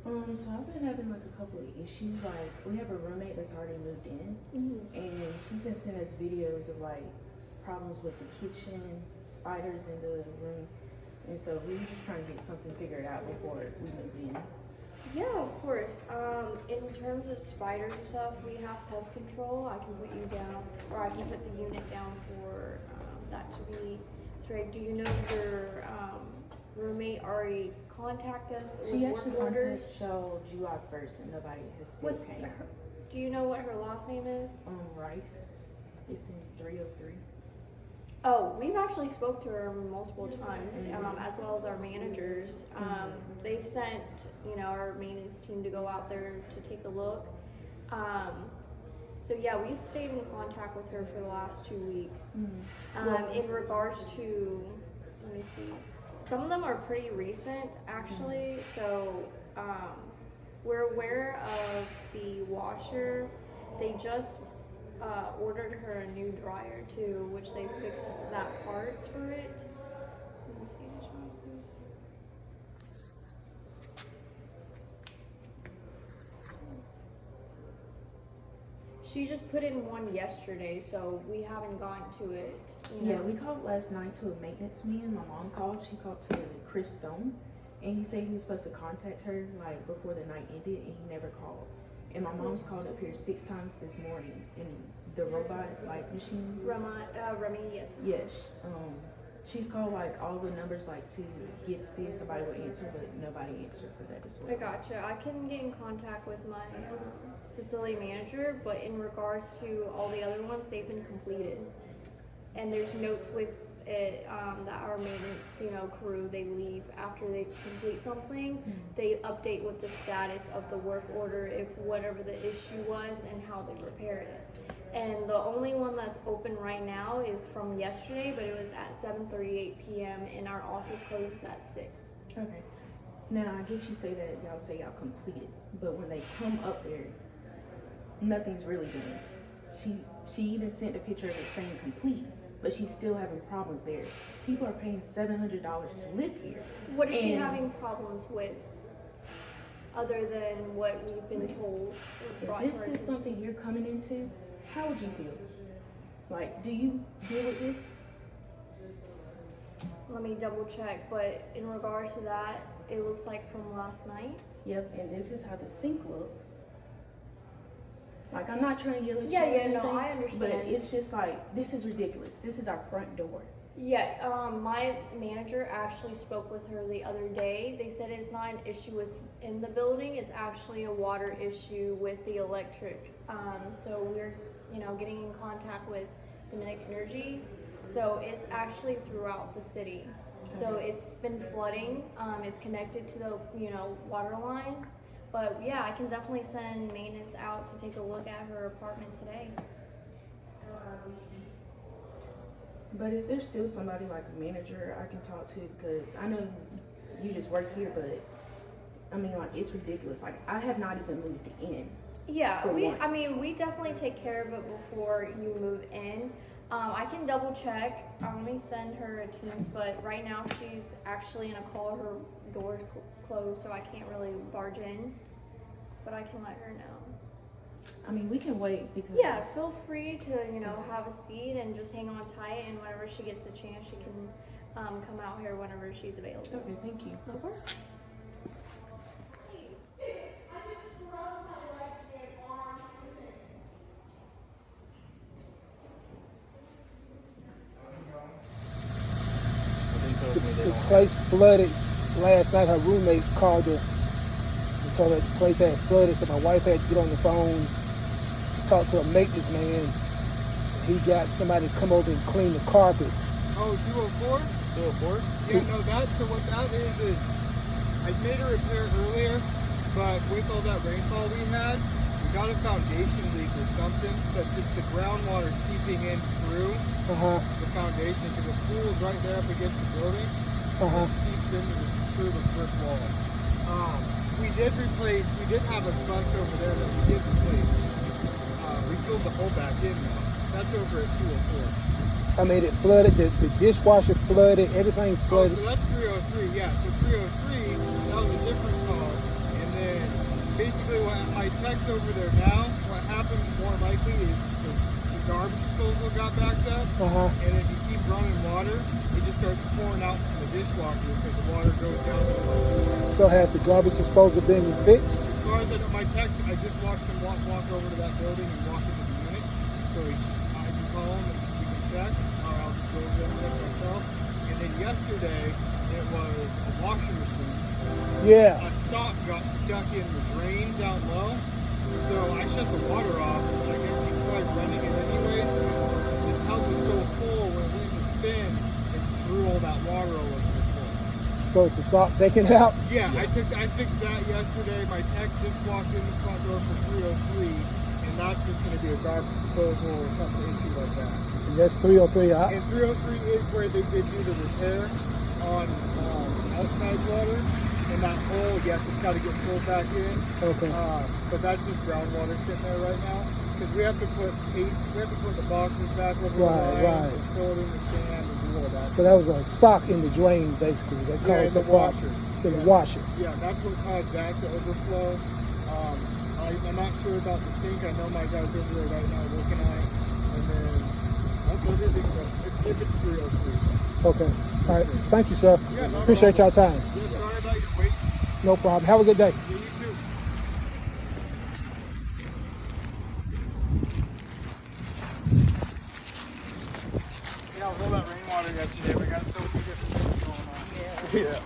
So I've been having like a couple of issues. Like we have a roommate that's already moved in, and she's been sending us videos of like problems with the kitchen, spiders in the room, and so we were just trying to get something figured out before we moved in. Yeah, of course. In terms of spiders and stuff, we have pest control. I can put you down, or I can put the unit down for that to be sprayed. Do you know your roommate already contacted us She with actually work orders? contacted Shell July 1st, and nobody has still What's came. her, do you know what her last name is? Rice. It's in 303. Oh, we've actually spoke to her multiple times, as well as our managers. They've sent, our maintenance team to go out there to take a look. So yeah, we've stayed in contact with her for the last 2 weeks. In regards to, let me see, some of them are pretty recent actually. So we're aware of the washer. They just ordered her a new dryer too, which they fixed that parts for it. Let me see. She just put in one yesterday, so we haven't gotten to it. Yeah, we called last night to a maintenance man. My mom called. She called to Chris Stone, and he said he was supposed to contact her like before the night ended, and he never called. And my mom's called up here 6 times this morning, and the robot like machine. Remy, yes. Yes. She's called like all the numbers like to see if somebody will answer, but nobody answered for that as well. I gotcha. I can get in contact with my facility manager, but in regards to all the other ones, they've been completed. And there's notes with it that our maintenance, crew, they leave after they complete something. They update with the status of the work order, if whatever the issue was, and how they repaired it. And the only one that's open right now is from yesterday, but it was at 7:38 p.m. and our office closes at 6. Okay. Now I get you say that y'all say y'all completed, but when they come up there, nothing's really done. She even sent a picture of it saying complete, but she's still having problems there. People are paying $700 to live here. What is she having problems with, other than what we've been told? If this is something you're coming into, how would you feel? Like, do you deal with this? Let me double check, but in regards to that, it looks like from last night. Yep, and this is how the sink looks. Like, I'm not trying to yell at you. Yeah, or anything, no, I understand. But it's just like, this is ridiculous. This is our front door. Yeah, my manager actually spoke with her the other day. They said it's not an issue within the building, it's actually a water issue with the electric. So we're, getting in contact with Dominic Energy. So it's actually throughout the city. So it's been flooding. It's connected to the, water lines. But yeah, I can definitely send maintenance out to take a look at her apartment today. But is there still somebody like a manager I can talk to? Because I know you just work here, but I mean, like, it's ridiculous. Like, I have not even moved in. Yeah, we definitely take care of it before you move in. I can double check. Let me send her a Teams, but right now she's actually in a call. Her door's closed, so I can't really barge in. But I can let her know. I mean, we can wait because... Yeah, feel free to, have a seat and just hang on tight. And whenever she gets the chance, she can come out here whenever she's available. Okay, thank you. Of course. The place flooded last night. Her roommate called her and told her the place had flooded, so my wife had to get on the phone to talk to a maintenance man. He got somebody to come over and clean the carpet. Oh, 204? 204? Yeah, no, so what that is I made a repair earlier, but with all that rainfall we had, we got a foundation leak or something, but just the groundwater seeping in through the foundation, because the pool is right there up against the building, it seeps through the brick wall. We did have a bust over there that we did replace. We filled the hole back in now. That's over at 204. I mean, it flooded, the dishwasher flooded, everything flooded. Oh, so that's 303, yeah. So 303, that was a different call. And then basically what my tech's over there now, what happened more likely is the garbage disposal got backed up. And if you keep running water, it just starts pouring out from the dishwasher because the water goes down to the So has the garbage disposal been fixed? As far as my tech, I just watched him walk over to that building and walk into the unit. So I can call him and we can check, or I'll just go over there and check myself. And then yesterday, it was a washing machine. Yeah. A sock got stuck in the drain down low. So I shut the water off, but I guess he tried running it anyways. The tub was so full when it went to spin, it threw all that water all over the floor. So is the sock taken out? Yeah, I fixed that yesterday. My tech just walked in the front door for 303, and that's just going to be a garbage disposal or something issue like that. And that's 303 out? And 303 is where they did do the repair on outside water. And that hole, yes, it's got to get pulled back in. Okay. But that's just groundwater sitting there right now. Because we have to put the boxes back over the line, Right. and fill it in the sand and do all that. So that was a sock in the drain, basically, that caused in the problem. washer. In the washer. Yeah, that's what caused that to overflow. I'm not sure about the sink. I know my guy's over there right now looking at it. And then that's everything. If it's 303. Okay. All right. Thank you, sir. Yeah, no Appreciate y'all time. Yeah, sorry about your wait. No problem. Have a good day. Yeah, you too. Yeah, with all that rainwater yesterday, we got so many different things going on. Yeah.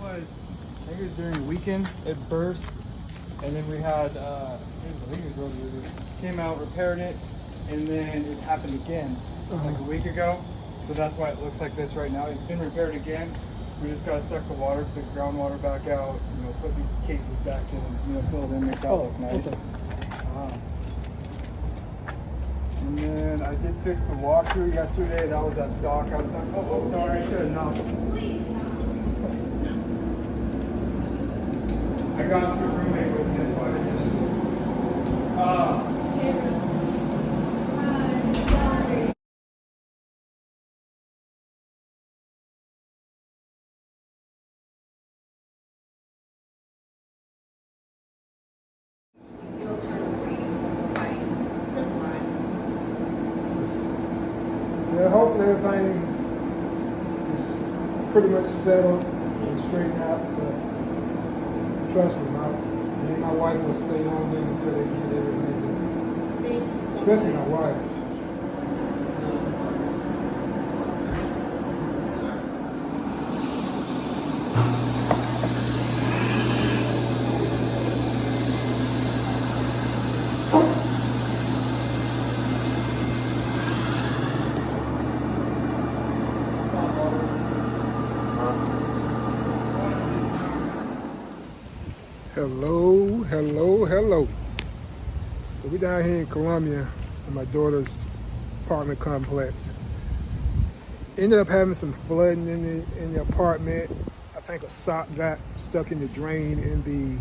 I think it was during the weekend, it burst, and then we had, I think it was Road User, came out, repaired it, and then it happened again, like a week ago. So that's why it looks like this right now. It's been repaired again. We just gotta suck the water, the groundwater back out, put these cases back in, fill it in, make that look nice. Okay. And then I did fix the washer yesterday. That was that sock I was talking about. Oh, sorry, I should have knocked. I got a roommate with me, that's why I just. It'll turn green from the light. This line. Yeah, hopefully everything is pretty much settled and straightened out, but trust me, me and my wife will stay on them until they get everything done. Thank you so Especially much. my wife. Hello, hello, hello. So we down here in Columbia in my daughter's apartment complex. Ended up having some flooding in the apartment. I think a sock got stuck in the drain in the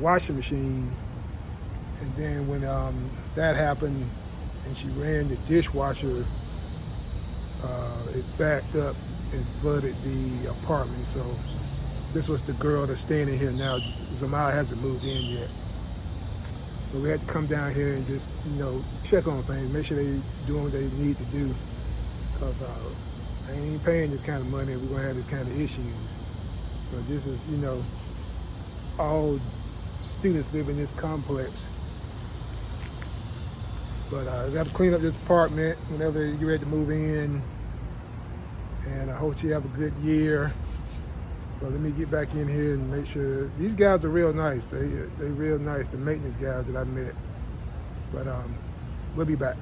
washing machine. And then when that happened and she ran the dishwasher, it backed up and flooded the apartment. So this was the girl that's staying in here now. Zamara hasn't moved in yet. So we had to come down here and just, check on things, make sure they doing what they need to do. Because they ain't paying this kind of money if we're going to have this kind of issues. So this is, all students live in this complex. But I got to clean up this apartment whenever you get ready to move in. And I hope she have a good year. But let me get back in here and make sure. These guys are real nice. They real nice, the maintenance guys that I met. But we'll be back.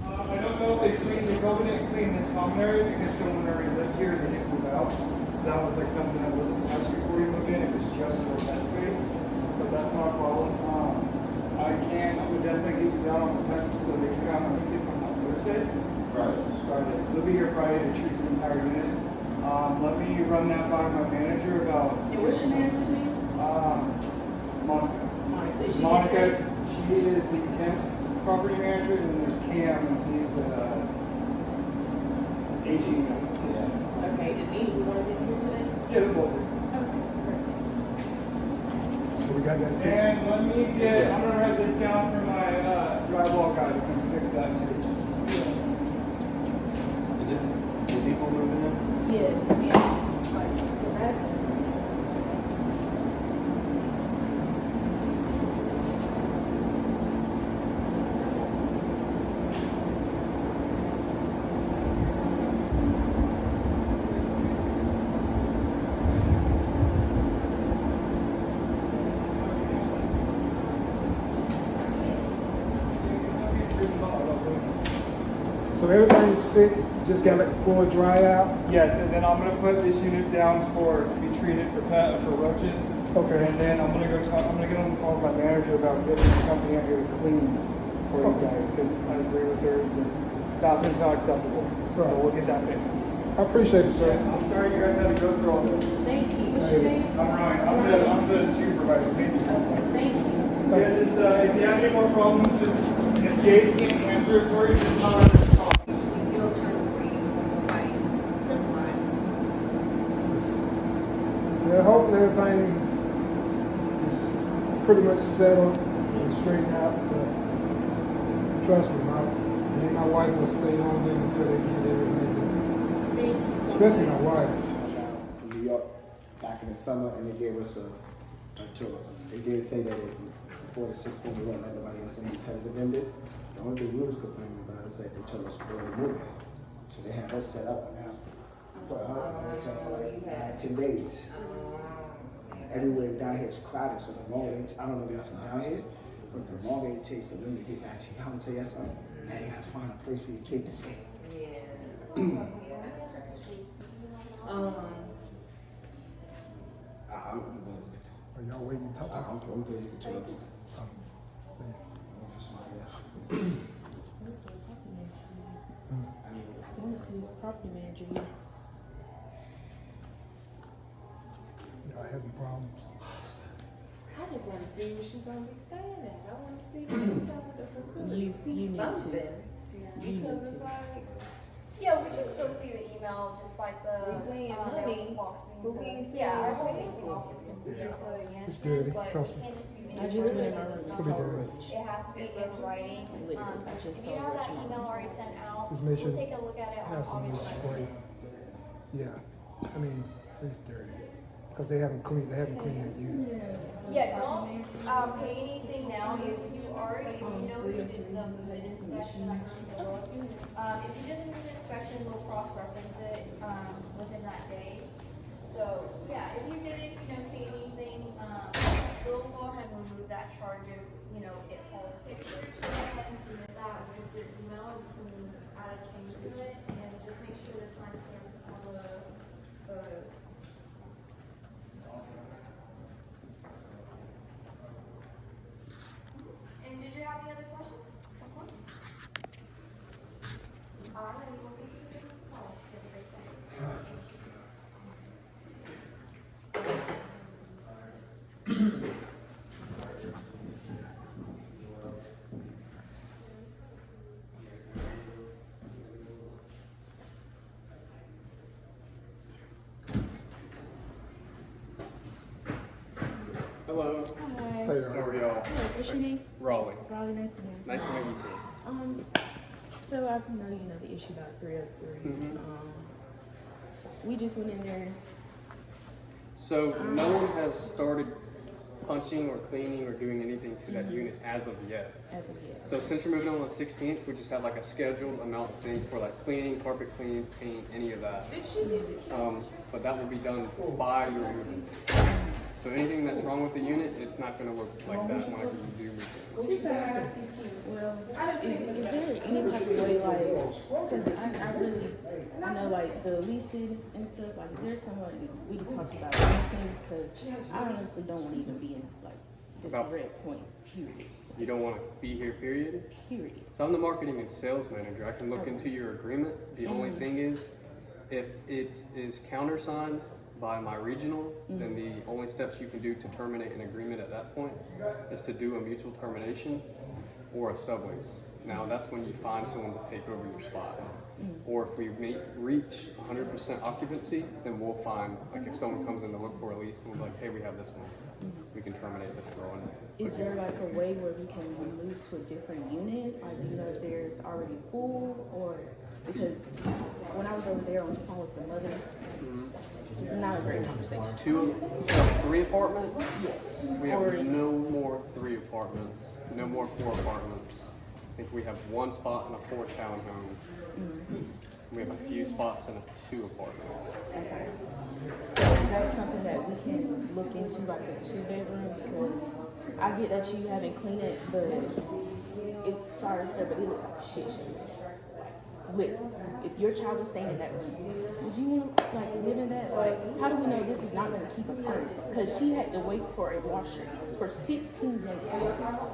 I don't know if they cleaned the building and cleaned this common area because someone already lived here and they didn't move out. So that was like something that wasn't touched before you moved in. It was just for that space. But that's not a problem. I would definitely get you down on the pests so they can come. I think they come on Thursdays. Fridays. So they'll be here Friday to treat the entire unit. Let me run that by my manager about. And what's your manager's name? Monica. Monica. Is she Monica, the temp? she is the temp property manager, and then there's Cam, and he's the 18 assistant. Okay, is either one of them here today? Yeah, they're both here. Okay, perfect. So we got that fixed. And let me get, I'm gonna write this down for my drywall guy to come fix that too. Is it two people moving in? Yes, yeah. Like, is that? So everything's fixed, just got to let the floor dry out. Yes, and then I'm gonna put this unit down for to be treated for roaches. Okay. And then I'm gonna get on the phone with my manager about getting the company out here to clean for you guys, because I agree with her. The bathroom's not acceptable. So Right. we'll get that fixed. I appreciate it, sir. I'm sorry you guys had to go through all this. Thank you. What's your name? I'm Ryan. I'm the supervisor. Thank you so much. Thank you. Yeah, just if you have any more problems, just if Jade can't answer it for you, just tell her to talk. You'll turn green. Right. That's fine. Yeah, hopefully everything is pretty much settled and straightened out, but trust me, me and my wife will stay on them until they get everything done. Thank you so Especially much. my wife. From New York back in the summer, and they gave us a tour. They did say that before the 16th, we wouldn't let nobody else in because of the vendors. The only thing we was complaining about is that they told us we're moving. So they had us set up now for a hotel for like 10 days. Everywhere down here is crowded, so the longer they, I don't know if y'all from down here, but the longer it takes for them to get back to you, I'm gonna tell you something. Now you gotta find a place for your kid to stay. I'm good. Are y'all waiting to talk? I'm good. You can tell me. For somebody else. I want to see the property manager here. Y'all having problems? I just want to see where she's gonna be staying at. I want to see the inside of the facility, You see need to. something. You need Because to. it's like, Yeah, we can still see the email despite the. We paying money, but we ain't seeing Yeah, our no whole payment. leasing office can see this for the It's dirty, management, but trust it me. can't just be. I just went in my room and It'll be saw dirty. Rich. It has to be in writing. Literally, I So just if saw you have Rich that on email already sent out, Just make sure we'll take a look at it on have some of August this 19th. spray. Yeah, I mean, it's dirty. Because they haven't cleaned that unit. Yeah, don't pay anything now if you already, if you know you did the move-in inspection. If you did the move-in inspection, we'll cross-reference it within that day. So yeah, if you didn't, pay anything, we'll go ahead and remove that charge if it falls pictures. Go ahead and submit that with your email. You can add a change to it and just make sure the timestamps on the photos. And did you have any other questions? Of course. All right, we'll give you this call. Have a great day. Hello, Hi. Hey, how are y'all? Hey, what's your name? Raleigh. Raleigh, nice to meet you. Nice to meet you too. So I know you know the issue about 303. Mhm. We just went in there. So no one has started punching or cleaning or doing anything to that unit as of yet. As of yet. So since you're moving on the 16th, we just have like a scheduled amount of things for like cleaning, carpet cleaning, paint, any of that. But that will be done by your moving. So anything that's wrong with the unit, it's not going to look like that whenever you do move in. She said, well, is there any type of way, like, because I really, I know, like, the leases and stuff, like, is there someone we can talk about leasing? Because I honestly don't want to even be in, like, this About- red point, period. You don't want to be here, period. Period. So I'm the marketing and sales manager. I can look into your agreement. The only thing is, if it is countersigned by my regional, then the only steps you can do to terminate an agreement at that point is to do a mutual termination or a sublease. Now that's when you find someone to take over your spot. Or if we reach 100% occupancy, then we'll find, like if someone comes in to look for a lease and we're like, hey, we have this one, we can terminate this girl. Is there like a way where we can move to a different unit? Like, you know, if there's already full, or because when I was over there on the phone with the mothers, not a great conversation. 3 apartment? Yes. We have Or- no more 3 apartments, no more 4 apartments. I think we have 1 spot in a 4 townhome. We have a few spots in a 2 apartment. Okay. So is that something that we can look into, like a 2-bedroom? Because I get that you haven't cleaned it, but sorry sir, but it looks like a shit show. With, if your child was staying in that room, would you want to like live in that? Like, how do we know this is not going to keep her permanent? Because she had to wait for a washer for 16 days.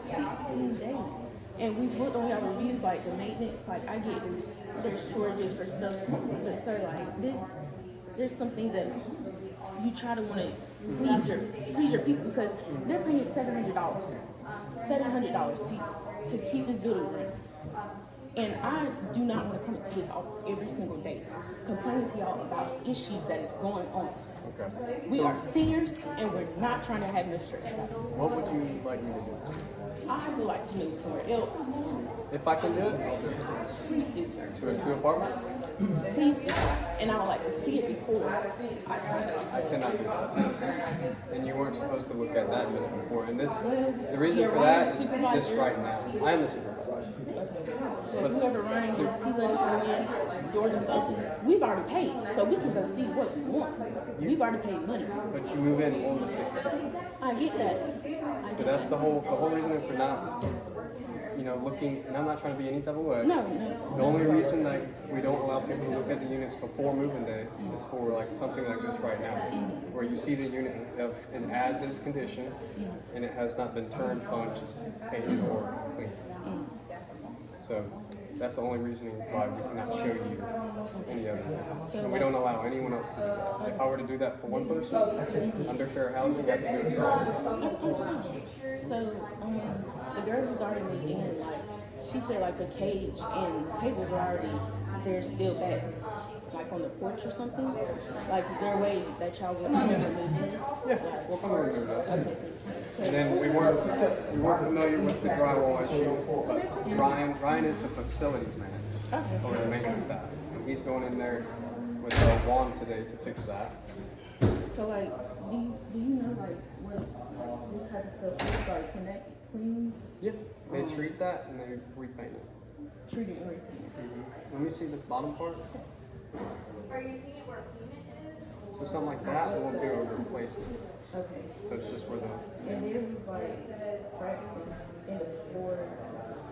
16 days. And we've looked on y'all reviews, like the maintenance, like I get there's shortages for stuff, but sir, like this, there's some things that you try to want to please your people, because they're paying $700 to keep this building running. And I do not want to come into this office every single day complaining to y'all about issues that is going on. Okay. We are seniors and we're not trying to have no stress about this. What would you like me to do? I would like to move somewhere else. If I can do it, I'll do it. Please do, sir. To a 2 apartment? Please do. And I would like to see it before I sign it. I cannot do that. And you weren't supposed to look at that minute before. And this, the reason Yeah, for Ryan that is is supervisor. this right now. I am the supervisor. But whoever Ryan is, he let us know in, doors is open. We've already paid, so we can go see what we want. We've already paid money. But you move in on the 16th. I get that. So that's the whole reason for not, looking, and I'm not trying to be any type of way. No. The only reason that we don't allow people to look at the units before moving day is for like something like this right now, where you see the unit in as-is condition, and it has not been turned, punched, painted, or cleaned. So that's the only reasoning why we cannot show you any of it. And we don't allow anyone else to do that. If I were to do that for one person, under fair housing, I could do it for all. So, the girl who's already moved in, like, she said, like, the cage and tables are already, they're still back, like, on the porch or something. Like, is there a way that y'all would remove this? Yeah, we'll come over and do that. Okay. And then we weren't familiar with the drywall issue, but Ryan is the facilities manager or the maintenance staff, and he's going in there with a wand today to fix that. So, like, do you know, like, what this type of stuff is? Like, can that be clean, Yeah, they treat that and they repaint it. treated, and everything? Let me see this bottom part. Are you seeing it where payment is? So something like that, we'll do a replacement. Okay. So it's just where the And there was, like, cracks in the floors.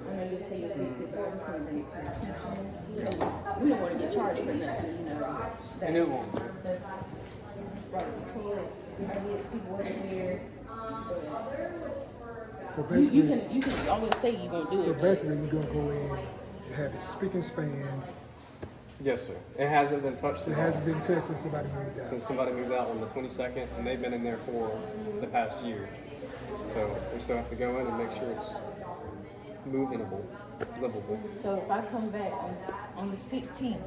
I know you say you fix it, but I just want to bring it to your attention. Because we don't want to get charged for nothing, you know. And it won't. That's right. So, like, I get people working here. So But you basically, can always say you're going to do so it. basically, we're gonna go in and have it spick and span. yes, sir. It hasn't been touched It at all hasn't been touched since somebody moved out. since somebody moved out on the 22nd, and they've been in there for the past year. So we still have to go in and make sure it's movable, livable. So if I come back on the 16th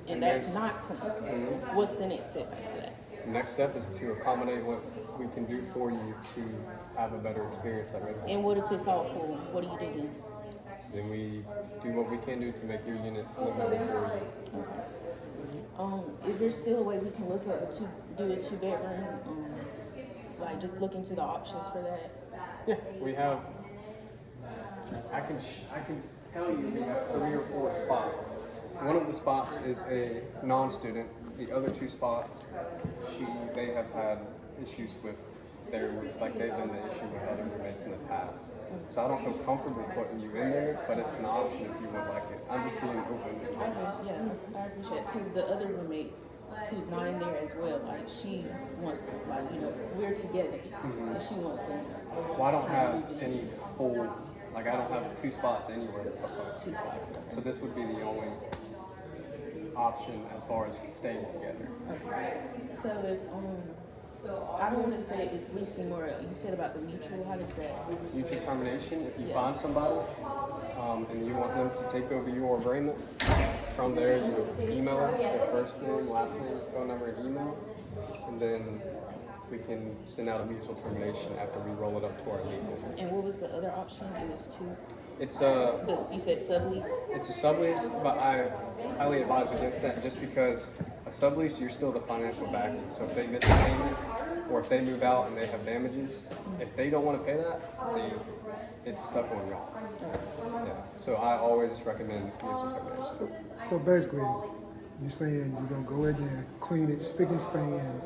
and that's not clean, what's the next step after that? Next step is to accommodate what we can do for you to have a better experience at Red Hawk. And what if it's all full? What do you do then? Then we do what we can do to make your unit livable for you. Is there still a way we can look at do a 2-bedroom? Like just look into the options for that. Yeah, we have. I can tell you we have 3 or 4 spots. One of the spots is a non-student. The other 2 spots, they have had issues with their, like they've been the issue with other roommates in the past. So I don't feel comfortable putting you in there, but it's an option if you would like it. I'm just being open and honest. I appreciate it because the other roommate who's not in there as well, like she wants to, like, you know, we're together and she wants to. Well, I don't have any full, like I don't have 2 spots anywhere. 2 spots. So this would be the only option as far as staying together. Okay. So if I don't want to say it's leasing or you said about the mutual. How does that? Mutual termination, if you Yeah. find somebody and you want them to take over your agreement, from there you email us their first name, last name, phone number, and email, and then we can send out a mutual termination after we roll it up to our legal. And what was the other option? It was 2. It's You said sublease. It's a sublease, but I highly advise against that just because a sublease, you're still the financial backing. So if they miss a payment or if they move out and they have damages, if they don't want to pay that, it's stuck on y'all. Yeah. So I always recommend mutual termination. So basically, you're saying you're gonna go in there, clean it, spick and span,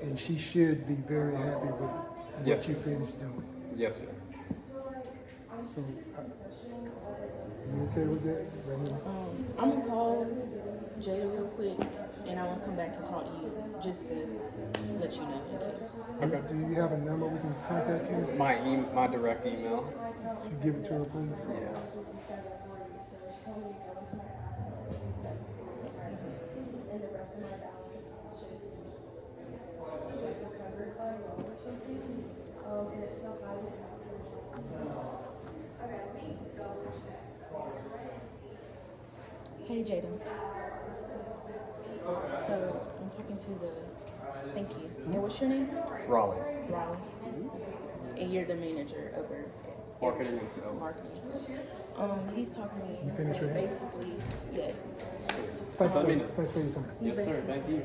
and she should be very happy with what Yes. you finished doing. Yes, sir. So, you okay with that? I'm gonna call Jada real quick, and I want to come back and talk to you just to let you know in case. Okay. Do you have a number we can contact you? My direct email. Can you give it to her, please? Yeah. Hey Jada. So I'm talking to the. Thank you. And what's your name? Raleigh. Raleigh. And you're the manager over at Marketing and sales. marketing. So, he's talking to me. You finished So with him? basically, yeah. Thanks Let me for, know. thanks for your time. Yes, sir. Thank you.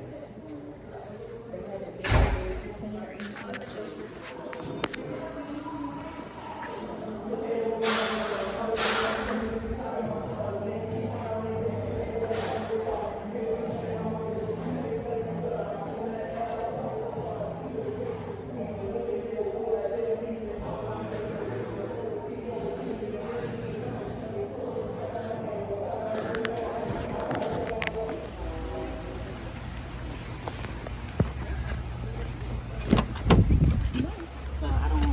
So I don't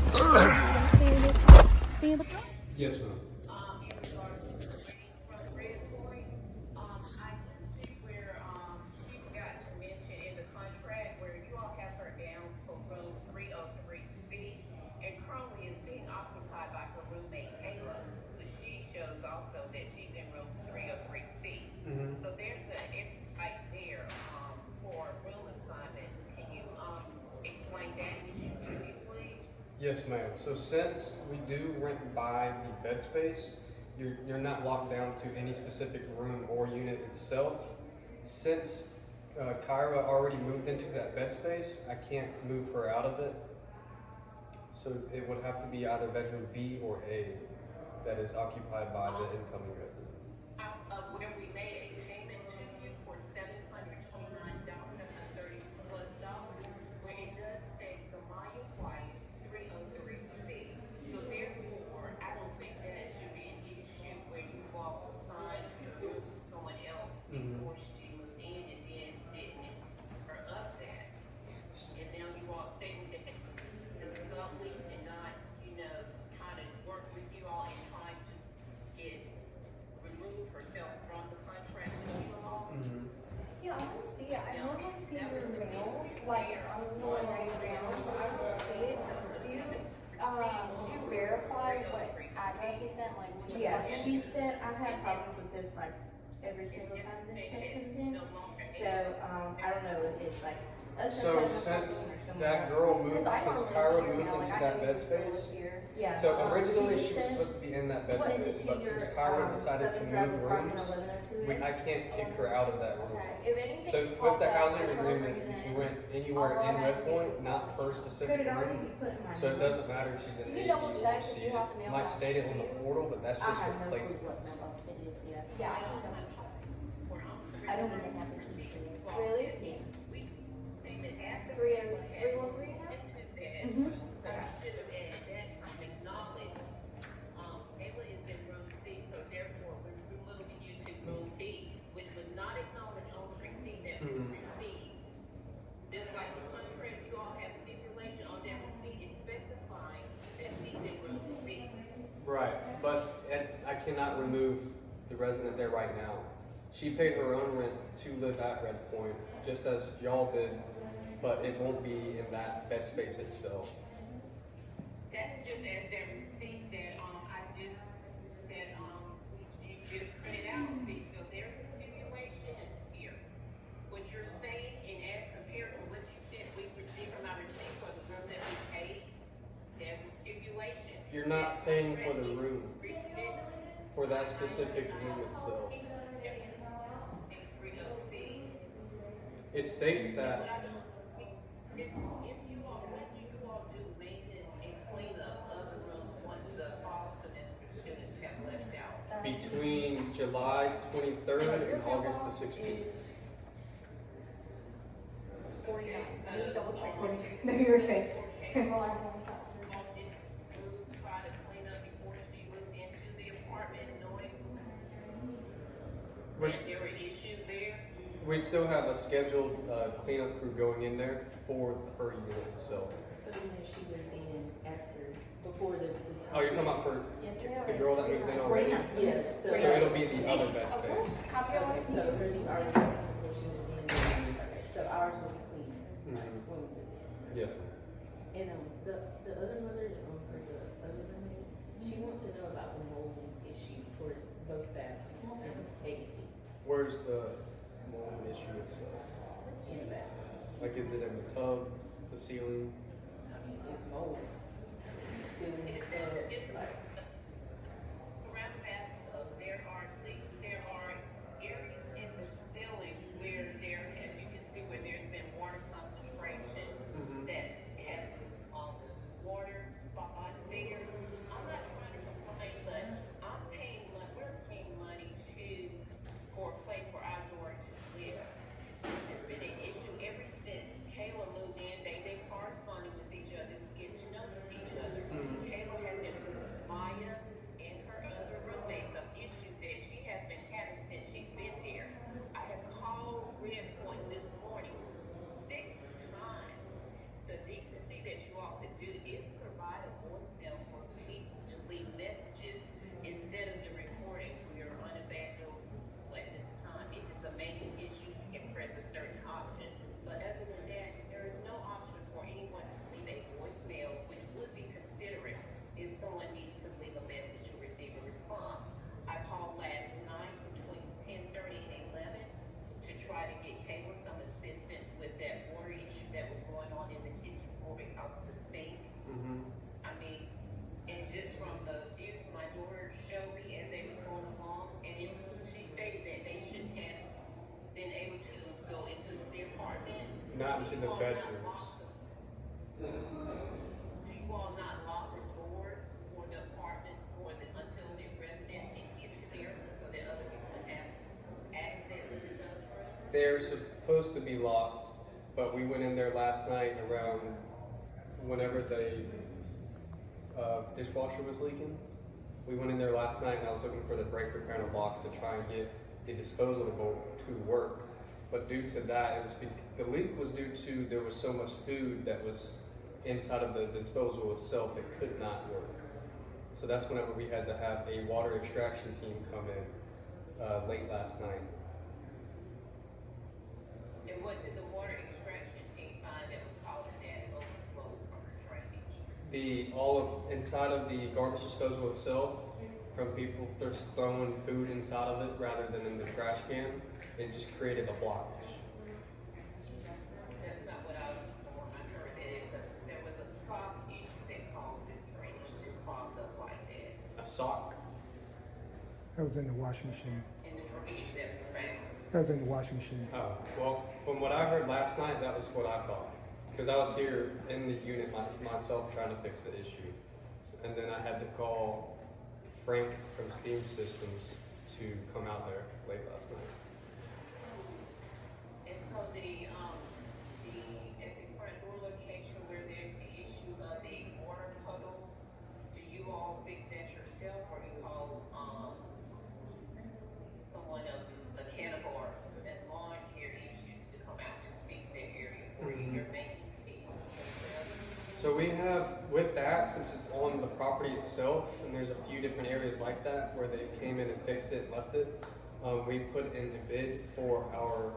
stand up. Yes, ma'am. I just see where, she forgot to mention in the contract where you all have her down for room 303C, and currently is being occupied by her roommate Kayla, but she shows also that she's in room 303C. So there's an invite there, for room assignment. Can you, explain that issue to me, please? Yes, ma'am. So since we do rent by the bed space, you're not locked down to any specific room or unit itself. Since Kyra already moved into that bed space, I can't move her out of it. So it would have to be either bedroom B or A that is occupied by the incoming resident. Where we made a payment to you for $729.30 plus dollars, where it does say Samaya White, 303C. So therefore, I don't think that should be an issue where you all assigned the room to someone else before she moved in and then didn't her up that. And now you all stating that the sublease and not, trying to work with you all and trying to remove herself from the contract with you all. Yeah, I don't see it. I normally see your mail, like on the mail, but I don't see it. Do you verify what address he sent, like which Yeah, apartment? she said I have problems with this like every single time this check comes in. So I don't know if it's like us So sometimes since or that somewhere girl else. moved, Because I since don't Kyra see your moved mail, into like I that know bed you still live space, here. Yeah. so originally she was said- supposed to be in that bed sent it space, to but your, since Kyra decided to Southern Drive move apartment rooms, 1102. I can't kick her out of that room. Okay, if anything So with pops the up housing for some agreement, you reason, can rent anywhere in Red Point, not per Could specific it already room. be put in my So it name? doesn't matter if she's in You A, can B, double or check if C. you have the mail Might box state it on the to you. portal, but that's I just have no clue replacement. what mailbox it is yet. Yeah, I can double check. I don't even have the key to it. Really? Yeah. Payment after. 303 now? remove the resident there right now. She paid her own rent to live at Red Point, just as y'all did, but it won't be in that bed space itself. That's just as that receipt that, you just printed out. See, so there's a stipulation here. What you're saying, and as compared to what you said we received from our receipt for the room that we paid, there's a stipulation. You're not paying for the room, for that specific room itself. It states that If you all, when do you all do maintenance and cleanup of the room once the fall semester students have left out? between July 23rd and August the 16th. 49. Let me double check. No, you're okay. Try to clean up before she moved into the apartment, knowing Which that there were issues there. we still have a scheduled cleanup crew going in there for her unit itself. So then she moved in after, before the time. Oh, you're talking about for Yes, the girl that moved in already? Yeah, so. So it'll be the other bed space. Copy of Okay, it. so hers already before she moved in. Okay, so ours will be clean when we move in. Yes. And the other mother, for the other roommate, she wants to know about the mold issue for both bathrooms and everything Where's the mold issue itself? in the bathroom. Like, is it in the tub, the ceiling? It's mold. Ceiling, tub, like. Around the bathtub, there are areas in the ceiling where there, as you can see, where there's been water concentration that has, water spots there. I'm not trying to complain, but we're paying money for a place for our daughter to live. It's been an issue ever since Kayla moved in. They corresponded with each other to get to know each other. Kayla has been Maya and her other roommates of issues that she has been having since she's been there. I have called Red Point this morning 6 times. The decency that you all could do is provide a voicemail for people to leave messages instead of the recording. We are unavailable at this time. If it's a main issue, you can press a certain option. But other than that, there is no option for anyone to leave a voicemail, which would be considerate if someone needs to leave a message to receive a response. I called last night between 10:30 and 11 to try to get Kayla some assistance with that water issue that was going on in the kitchen floor because of the sink. I mean, and just from the views my daughter showed me as they were going along, and she stated that they shouldn't have been able to go into the apartment. Not into Do the you all not bedrooms. Do you all not lock the doors for the apartments until the resident can get to there so that other people can have access to those rooms? They're supposed to be locked, but we went in there last night around whenever the dishwasher was leaking. We went in there last night and I was looking for the breaker panel box to try and get the disposable to work. But due to that, the leak was due to there was so much food that was inside of the disposal itself, it could not work. So that's whenever we had to have a water extraction team come in late last night. And what did the water extraction team find that was causing that overflow from the drainage? Inside of the garbage disposal itself, from people just throwing food inside of it rather than in the trash can, it just created a blockage. That's not what I was informed. I heard that there was a sock issue that caused the drainage to clog up like that. A sock. That was in the washing machine. And the drainage that we found. That was in the washing machine. Oh, well, from what I heard last night, that was what I thought. Because I was here in the unit myself trying to fix the issue. And then I had to call Frank from Steam Systems to come out there late last night. And so at the front door location where there's the issue of the water puddle, do you all fix that yourself or you call, someone of mechanical or lawn care issues to come out to fix that area? Or your maintenance people themselves? So we have, with that, since it's on the property itself, and there's a few different areas like that where they came in and fixed it and left it, we put in a bid for our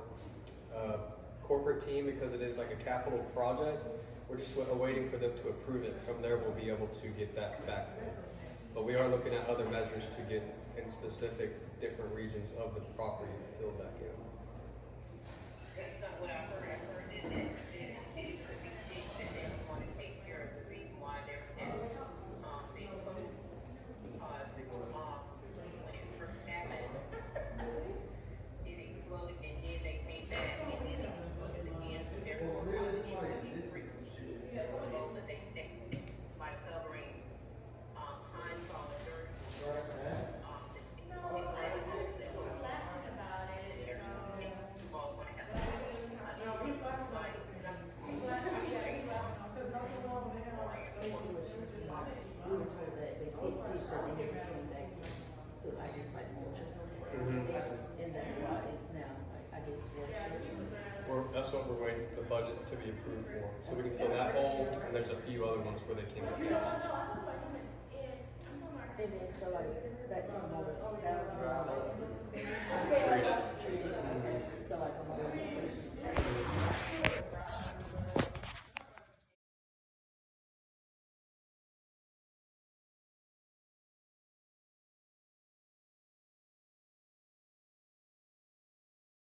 corporate team because it is like a capital project. We're just awaiting for them to approve it. From there, we'll be able to get that back. But we are looking at other measures to get in specific different regions of the property filled back in. That's not what I heard. I heard that it could be fixed and they want to take care of the reason why they're being posted. Because when it first happened, it exploded and then they came back and then it exploded again. Therefore, by covering Heinz on the third floor, We were told that they fixed it, but they never came back and put, I guess, like mulch or something. And that's why it's now, like, I guess, water or something. That's what we're waiting for the budget to be approved for. So we can fill that hole, and there's a few other ones where they came and fixed. And then, so like, that $10, that would be like, Treat it. treat